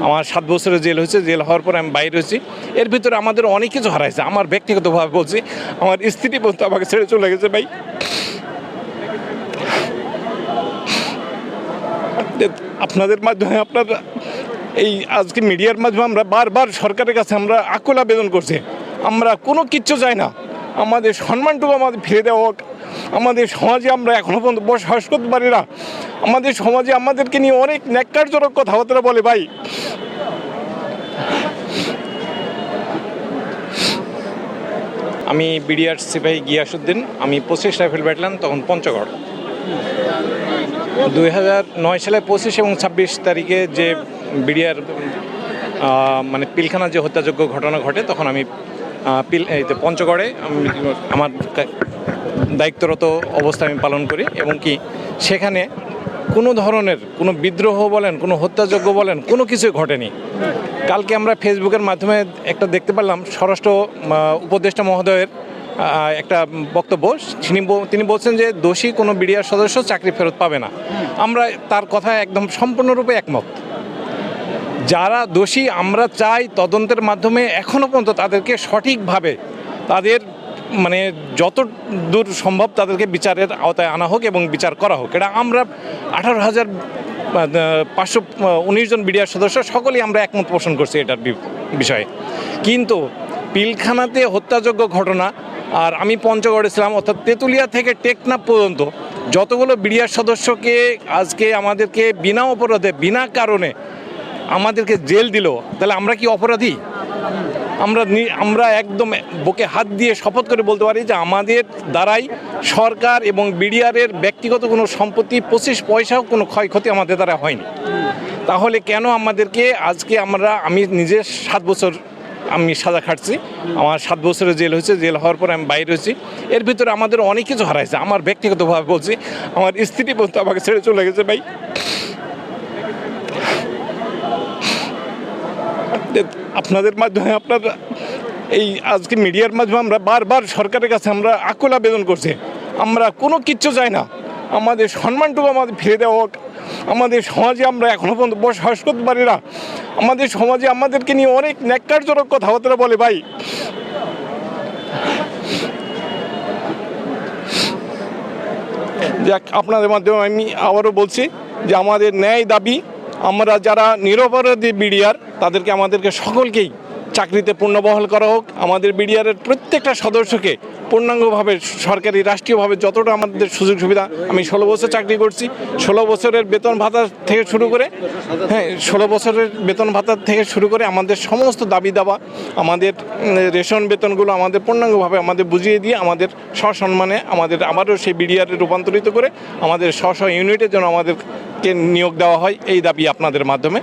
আমার 7 বছরের জেল হয়েছে। জেল হওয়ার পর আমি বাইরে হয়েছি। এর ভিতরে আমাদের অনেক কিছু হারাইছে। আমার ব্যক্তিগতভাবে বলছি, আমার স্ত্রী বলতে আমাকে ছেড়ে চলে গেছে ভাই। আপনাদের মাধ্যমে আপনারা এই আজকে মিডিয়ার মাধ্যমে আমরা বারবার সরকারের কাছে আমরা আকুল আবেদন করছি। আমরা কোনো কিচ্ছু চাই না, আমাদের সম্মানটুকু আমাদের ফিরে দেওয়া হোক। আমাদের সমাজে আমরা এখনও পর্যন্ত বসবাস করতে পারি না। আমাদের সমাজে আমাদেরকে নিয়ে অনেক ন্যাক্কারজনক কথাবার্তা বলে ভাই। আমি বিডিআর সিপাহী গিয়াসউদ্দিন। আমি 25 রাইফেল ব্যাটালিয়ন, তখন পঞ্চগড়। 2009 সালে 25 এবং 26 তারিখে যে বিডিআর মানে পিলখানা যে হত্যাযোগ্য ঘটনা ঘটে, তখন আমি পঞ্চগড়ে আমার দায়িত্বরত অবস্থা আমি পালন করি। এবং কি সেখানে কোনো ধরনের কোনো বিদ্রোহ বলেন, কোনো হত্যাযজ্ঞ বলেন, কোনো কিছুই ঘটেনি। কালকে আমরা ফেসবুকের মাধ্যমে একটা দেখতে পারলাম, স্বরাষ্ট্র উপদেষ্টা মহোদয়ের একটা বক্তব্য। তিনি বলছেন যে দোষী কোনো বিডিআর সদস্য চাকরি ফেরত পাবে না। আমরা তার কথায় একদম সম্পূর্ণরূপে একমত। যারা দোষী, আমরা চাই তদন্তের মাধ্যমে এখনও পর্যন্ত তাদেরকে সঠিকভাবে তাদের মানে যত দূর সম্ভব তাদেরকে বিচারের আওতায় আনা হোক এবং বিচার করা হোক। এটা আমরা 18,519 জন বিডিআর সদস্য সকলেই আমরা একমত পোষণ করছি এটার বিষয়ে। কিন্তু পিলখানাতে হত্যাযোগ্য ঘটনা, আর আমি পঞ্চগড়ে ছিলাম, অর্থাৎ তেঁতুলিয়া থেকে টেকনাফ পর্যন্ত যতগুলো বিডিআর সদস্যকে আজকে আমাদেরকে বিনা অপরাধে বিনা কারণে আমাদেরকে জেল দিল, তাহলে আমরা কি অপরাধী? আমরা একদম বুকে হাত দিয়ে শপথ করে বলতে পারি যে আমাদের দ্বারাই সরকার এবং বিডিআরের ব্যক্তিগত কোনো সম্পত্তি 25 পয়সাও কোনো ক্ষয়ক্ষতি আমাদের দ্বারা হয়নি। তাহলে কেন আমাদেরকে আজকে আমি নিজে 7 বছর আমি সাজা খাটছি। আমার 7 বছরের জেল হয়েছে। জেল হওয়ার পর আমি বাইরে হয়েছি। এর ভিতরে আমাদের অনেক কিছু হারাইছে। আমার ব্যক্তিগতভাবে বলছি, আমার স্ত্রী বলতে আমাকে ছেড়ে চলে গেছে ভাই। আপনাদের মাধ্যমে আপনারা এই আজকে মিডিয়ার মাধ্যমে আমরা বারবার সরকারের কাছে আমরা আকুল আবেদন করছি। আমরা কোনো কিচ্ছু চাই না, আমাদের সম্মানটুকু আমাদের ফিরে দেওয়া হোক। আমাদের সমাজে আমরা এখনও পর্যন্ত বসবাস করতে পারি না। আমাদের সমাজে আমাদেরকে নিয়ে অনেক ন্যাক্কারজনক কথাবার্তা বলে ভাই। যাক, আপনাদের মাধ্যমে আমি আবারও বলছি যে আমাদের ন্যায় দাবি, আমরা যারা নিরপরাধী বিডিআর তাদেরকে আমাদেরকে সকলকেই চাকরিতে পূর্ণবহাল করা হোক। আমাদের বিডিআরের প্রত্যেকটা সদস্যকে পূর্ণাঙ্গভাবে সরকারি রাষ্ট্রীয়ভাবে যতটা আমাদের সুযোগ সুবিধা, আমি 16 বছর চাকরি করছি, 16 বছরের বেতন ভাতা থেকে শুরু করে 16 বছরের বেতন ভাতা থেকে শুরু করে আমাদের সমস্ত দাবি দাবা, আমাদের রেশন বেতনগুলো আমাদের পূর্ণাঙ্গভাবে আমাদের বুঝিয়ে দিয়ে আমাদের সসম্মানে আমাদের আবারও সেই বিডিআরে রূপান্তরিত করে আমাদের স্ব ইউনিটের জন্য আমাদেরকে নিয়োগ দেওয়া হয়, এই দাবি আপনাদের মাধ্যমে।